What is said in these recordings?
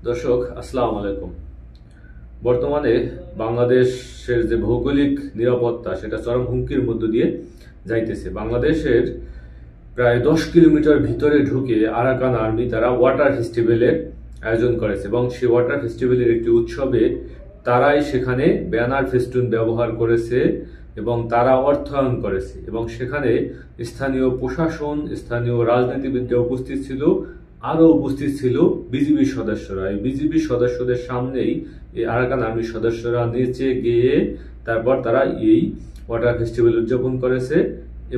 দর্শক আসসালামু আলাইকুম। বর্তমানে বাংলাদেশের যে ভৌগোলিক নিরাপত্তা সেটা চরম হুমকির মধ্য দিয়ে যাইতেছে। বাংলাদেশের প্রায় 10 কিলোমিটার ভিতরে ঢুকে আরাকান আর্মি তারা ওয়াটার ফেস্টিভ্যালের আয়োজন করেছে এবং সেই ওয়াটার ফেস্টিভ্যালের একটি উৎসবে তারাই সেখানে ব্যানার ফেস্টুন ব্যবহার করেছে এবং তারা অর্থায়ন করেছে এবং সেখানে স্থানীয় প্রশাসন, স্থানীয় রাজনীতিবিদরা উপস্থিত ছিল, আরও উপস্থিত ছিল বিজিবি সদস্যরা। এই বিজিবি সদস্যদের সামনেই এই আরাকান আর্মির সদস্যরা নেচে গেয়ে তারপর তারা এই ওয়াটার ফেস্টিভ্যাল উদযাপন করেছে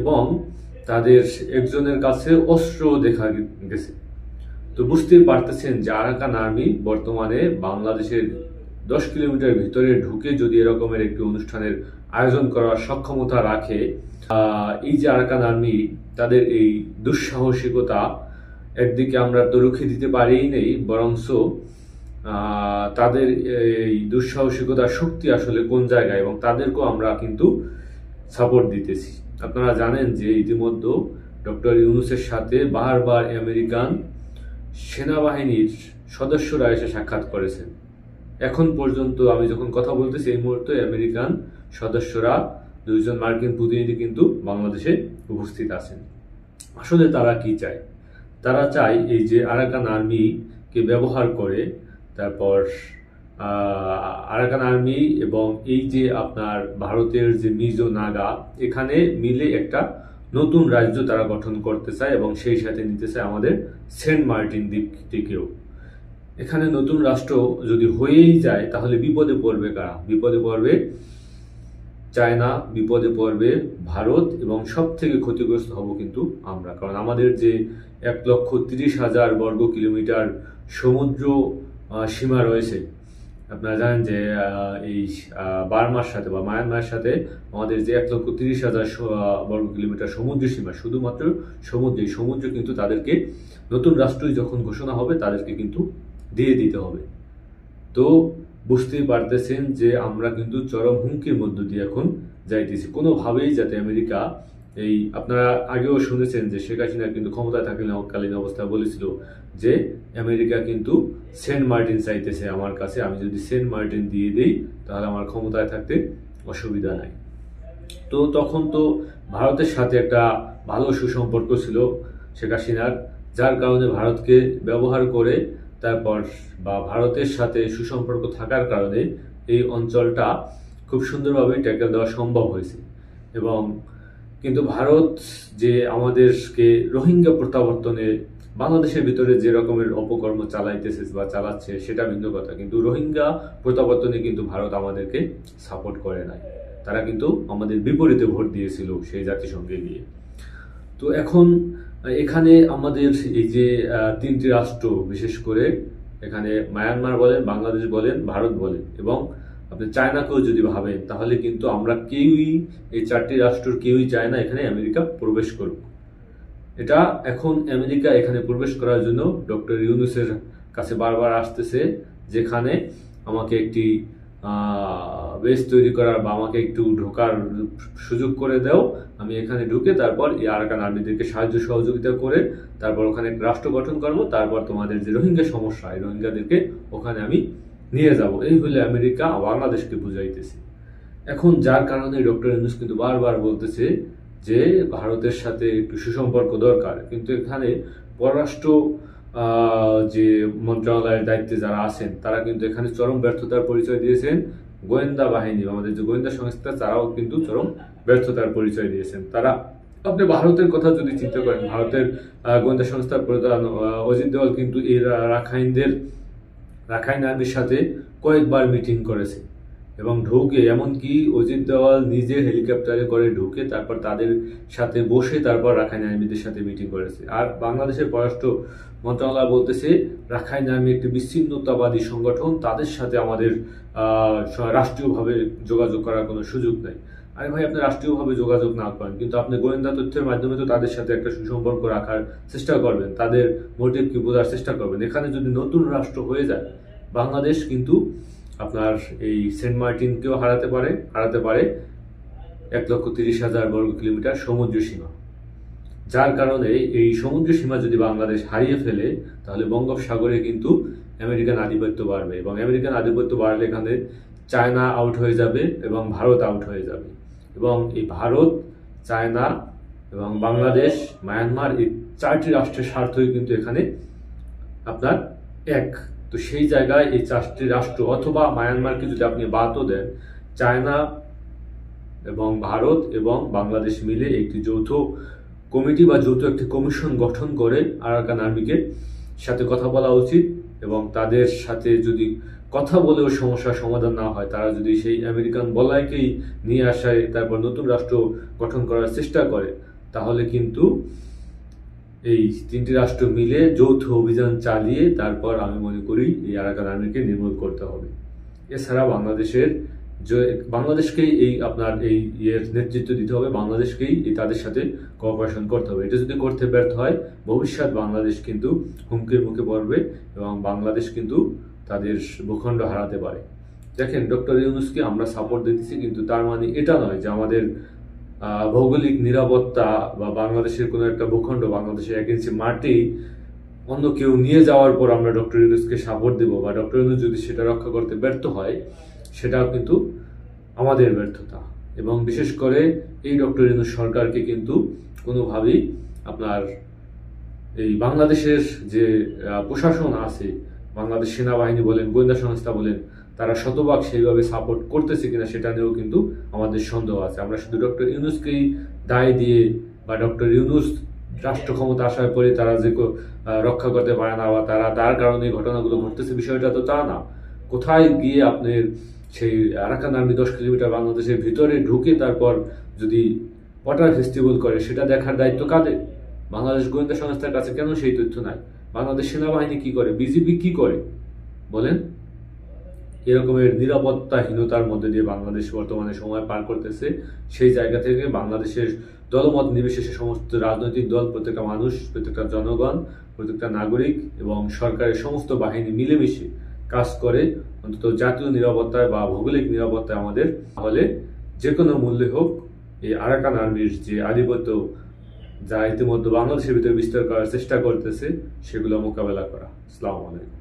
এবং তাদের একজনের কাছে অস্ত্র দেখা গেছে। তো বুঝতেই পারতেছেন যে আরাকান আর্মি বর্তমানে বাংলাদেশের 10 কিলোমিটার ভিতরে ঢুকে যদি এরকমের একটি অনুষ্ঠানের আয়োজন করার সক্ষমতা রাখে, এই যে আরাকান আর্মি তাদের এই দুঃসাহসিকতা একদিকে আমরা তো রুখে দিতে পারিই নেই, বরঞ্চ তাদের এই দুঃসাহসিকতার শক্তি আসলে কোন জায়গায় এবং তাদেরকেও আমরা কিন্তু সাপোর্ট দিতেছি। আপনারা জানেন যে ইতিমধ্যে ডক্টর ইউনূসের সাথে বারবার আমেরিকান সেনাবাহিনীর সদস্যরা এসে সাক্ষাৎ করেছেন। এখন পর্যন্ত আমি যখন কথা বলতেছি এই মুহূর্তে আমেরিকান সদস্যরা, 2জন মার্কিন প্রতিনিধি কিন্তু বাংলাদেশে উপস্থিত আছেন। আসলে তারা কি চায়? তারা চায় এই যে আরাকান আর্মিকে ব্যবহার করে তারপর আরাকান আর্মি এবং এই যে আপনার ভারতের যে মিজো নাগা এখানে মিলে একটা নতুন রাজ্য তারা গঠন করতে চায় এবং সেই সাথে নিতে চায় আমাদের সেন্ট মার্টিন দ্বীপটিকেও। এখানে নতুন রাষ্ট্র যদি হয়েই যায় তাহলে বিপদে পড়বে কারা? বিপদে পড়বে চায়না, বিপদে পড়বে ভারত এবং সব থেকে ক্ষতিগ্রস্ত হব কিন্তু আমরা। কারণ আমাদের যে 1,30,000 বর্গ কিলোমিটার সমুদ্র সীমা রয়েছে, আপনারা জানেন যে এই বার্মার সাথে বা মায়ানমারের সাথে আমাদের যে 1,30,000 বর্গ কিলোমিটার সমুদ্র সীমা, শুধুমাত্র সমুদ্র কিন্তু তাদেরকে নতুন রাষ্ট্রই যখন ঘোষণা হবে তাদেরকে কিন্তু দিয়ে দিতে হবে। তো বুঝতেই পারতেছেন যে আমরা কিন্তু চরম হুমকির মধ্য দিয়ে এখন যাইতেছি। কোনোভাবেই যাতে আমেরিকা এই, আপনারা আগেও শুনেছেন যে শেখ হাসিনা কিন্তু ক্ষমতায় থাকাকালীন অবস্থায় বলেছিল যে আমেরিকা কিন্তু সেন্ট মার্টিন চাইতেছে আমার কাছে, আমি যদি সেন্ট মার্টিন দিয়ে দিই তাহলে আমার ক্ষমতায় থাকতে অসুবিধা নাই। তো তখন তো ভারতের সাথে একটা ভালো সুসম্পর্ক ছিল শেখ হাসিনার, যার কারণে ভারতকে ব্যবহার করে তারপর বা ভারতের সাথে সুসম্পর্ক থাকার কারণে এই অঞ্চলটা খুব সুন্দরভাবে ট্যাকেল দেওয়া সম্ভব হয়েছে। এবং কিন্তু ভারত যে আমাদেরকে রোহিঙ্গা প্রত্যাবর্তনে বাংলাদেশের ভিতরে যে রকমের অপকর্ম চালাইতেছে বা চালাচ্ছে সেটা ভিন্ন কথা, কিন্তু রোহিঙ্গা প্রত্যাবর্তনে কিন্তু ভারত আমাদেরকে সাপোর্ট করে নাই। তারা কিন্তু আমাদের বিপরীতে ভোট দিয়েছিল সেই জাতিসংঘে গিয়ে। তো এখন এখানে আমাদের এই যে 3টি রাষ্ট্র, বিশেষ করে এখানে মায়ানমার বলেন, বাংলাদেশ বলেন, ভারত বলেন এবং আপনি চায়নাকেও যদি ভাবেন, তাহলে কিন্তু আমরা কেউই, এই 4টি রাষ্ট্রের কেউই চায় না এখানে আমেরিকা প্রবেশ করুক। এটা এখন আমেরিকা এখানে প্রবেশ করার জন্য ডক্টর ইউনূসের কাছে বারবার আসতেছে, যেখানে আমাকে একটি বেস তৈরি করার বা আমাকে একটু ঢোকার সুযোগ করে দাও, আমি এখানে ঢুকে তারপর এই আরাকান আর্মিদেরকে সাহায্য সহযোগিতা করে তারপর ওখানে রাষ্ট্র গঠন করবো, তারপর তোমাদের যে রোহিঙ্গা সমস্যা, এই রোহিঙ্গাদেরকে ওখানে আমি নিয়ে যাব। এই হলে আমেরিকা বাংলাদেশকে বুঝাইতেছে। এখন যার কারণে ডক্টর ইউনূস কিন্তু বারবার বলতেছে যে ভারতের সাথে একটু সুসম্পর্ক দরকার, কিন্তু এখানে পররাষ্ট্র যে মন্ত্রণালয়ের দায়িত্বে যারা আছেন তারা কিন্তু এখানে চরম ব্যর্থতার পরিচয় দিয়েছেন। গোয়েন্দা বাহিনী, আমাদের যে গোয়েন্দা সংস্থা, তারাও কিন্তু চরম ব্যর্থতার পরিচয় দিয়েছেন। তারা, আপনি ভারতের কথা যদি চিন্তা করেন, ভারতের গোয়েন্দা সংস্থার প্রধান অজিত দোভাল কিন্তু এই রাখাইন আর্মির সাথে কয়েকবার মিটিং করেছে এবং ঢুকে, এমনকি অজিত দোভাল নিজে হেলিকপ্টারে করে ঢুকে তারপর তাদের সাথে বসে তারপর রাখাইন আর্মিদের সাথে মিটিং করেছে। আর বাংলাদেশের পররাষ্ট্র মন্ত্রণালয় বলতেছে রাখাইন আর্মি একটি বিচ্ছিন্নতাবাদী সংগঠন, তাদের সাথে আমাদের রাষ্ট্রীয়ভাবে যোগাযোগ করার কোনো সুযোগ নেই। আরে ভাই, আপনি রাষ্ট্রীয়ভাবে যোগাযোগ না করেন, কিন্তু আপনি গোয়েন্দা তথ্যের মাধ্যমে তো তাদের সাথে একটা সুসম্পর্ক রাখার চেষ্টা করবেন, তাদের মোটিভ কি বোঝার চেষ্টা করবেন। এখানে যদি নতুন রাষ্ট্র হয়ে যায়, বাংলাদেশ কিন্তু আপনার এই সেন্ট মার্টিনকেও হারাতে পারে 1,30,000 বর্গ কিলোমিটার সমুদ্র সীমা। যার কারণে এই সমুদ্র সীমা যদি বাংলাদেশ হারিয়ে ফেলে তাহলে বঙ্গোপসাগরে কিন্তু আমেরিকান আধিপত্য বাড়বে, এবং আমেরিকান আধিপত্য বাড়লে এখানে চায়না আউট হয়ে যাবে এবং ভারত আউট হয়ে যাবে, এবং এই ভারত, চায়না এবং বাংলাদেশ, মায়ানমার, এই 4টি রাষ্ট্রের স্বার্থই কিন্তু এখানে আপনার এক। তো সেই জায়গায় এই 4টি রাষ্ট্র অথবা মায়ানমারকে যদি আপনি বাদও দেন, চায়না এবং ভারত এবং বাংলাদেশ মিলে একটি যৌথ কমিটি বা যৌথ একটি কমিশন গঠন করে আরাকান আর্মিকে সাথে কথা বলা উচিত, এবং তাদের সাথে যদি কথা বলেও সমস্যার সমাধান না হয়, তারা যদি সেই আমেরিকান বলয়কেই নিয়ে আসায় তারপর নতুন রাষ্ট্র গঠন করার চেষ্টা করে, তাহলে কিন্তু এই 3টি রাষ্ট্র মিলে যৌথ অভিযান চালিয়ে তারপর আমি মনে করি এই আরাকান আর্মিকে নির্মূল করতে হবে। এছাড়া বাংলাদেশকেই এই আপনার এই নেতৃত্ব দিতে হবে, বাংলাদেশকেই তাদের সাথে কোঅপারেশন করতে হবে। এটা যদি করতে ব্যর্থ হয়, ভবিষ্যৎ বাংলাদেশ কিন্তু হুমকির মুখে পড়বে এবং বাংলাদেশ কিন্তু তাদের ভূখণ্ড হারাতে পারে। দেখেন, ডক্টর ইউনূসকে আমরা সাপোর্ট দিতেছি, কিন্তু তার মানে এটা নয় যে আমাদের ভৌগোলিক নিরাপত্তা বা বাংলাদেশের কোনো একটা ভূখণ্ড, বাংলাদেশের 1 ইঞ্চি মাটি অন্য কেউ নিয়ে যাওয়ার পর আমরা ডক্টর ইউনূসকে সাপোর্ট দেব, বা ডক্টর ইউনূস যদি সেটা রক্ষা করতে ব্যর্থ হয়, সেটাও কিন্তু আমাদের ব্যর্থতা। এবং বিশেষ করে এই ডক্টর ইউনূস সরকারকে কিন্তু কোনোভাবেই আপনার এই বাংলাদেশের যে প্রশাসন আছে, বাংলাদেশ সেনাবাহিনী বলেন, গোয়েন্দা সংস্থা বলেন, তারা শতভাগ সেইভাবে সাপোর্ট করতেছে কিনা সেটা নিয়েও কিন্তু আমাদের সন্দেহ আছে। আমরা শুধু ডক্টর ইউনূসকেই দায় দিয়ে বা ডক্টর ইউনূস রাষ্ট্র ক্ষমতা আসার পরে তারা যে রক্ষা করতে পারে না বা তার কারণে ঘটনাগুলো ঘটতেছে, বিষয়টা তো তা না। কোথায় গিয়ে আপনার সেই আরাকান আর্মি 10 কিলোমিটার বাংলাদেশের ভিতরে ঢুকে তারপর যদি ওয়াটার ফেস্টিভ্যাল করে, সেটা দেখার দায়িত্ব কাদের? বাংলাদেশ গোয়েন্দা সংস্থার কাছে কেন সেই তথ্য নাই? বাংলাদেশ সেনাবাহিনী কি করে? বিজিবি কি করে বলেন? এরকমের নিরাপত্তাহীনতার মধ্যে দিয়ে বাংলাদেশ বর্তমানে সময় পার করতেছে। সেই জায়গা থেকে বাংলাদেশের দলমত নির্বিশেষে সমস্ত রাজনৈতিক দল, প্রত্যেকটা মানুষ, প্রত্যেকটা জনগণ, প্রত্যেকটা নাগরিক এবং সরকারের সমস্ত বাহিনী মিলেমিশে কাজ করে অন্তত জাতীয় নিরাপত্তায় বা ভৌগোলিক নিরাপত্তায় আমাদের, তাহলে যে কোনো মূল্যে হোক এই আরাকান আর্মির যে আধিপত্য যা ইতিমধ্যে বাংলাদেশের ভিতরে বিস্তার করার চেষ্টা করতেছে, সেগুলো মোকাবেলা করা। আসসালামু আলাইকুম।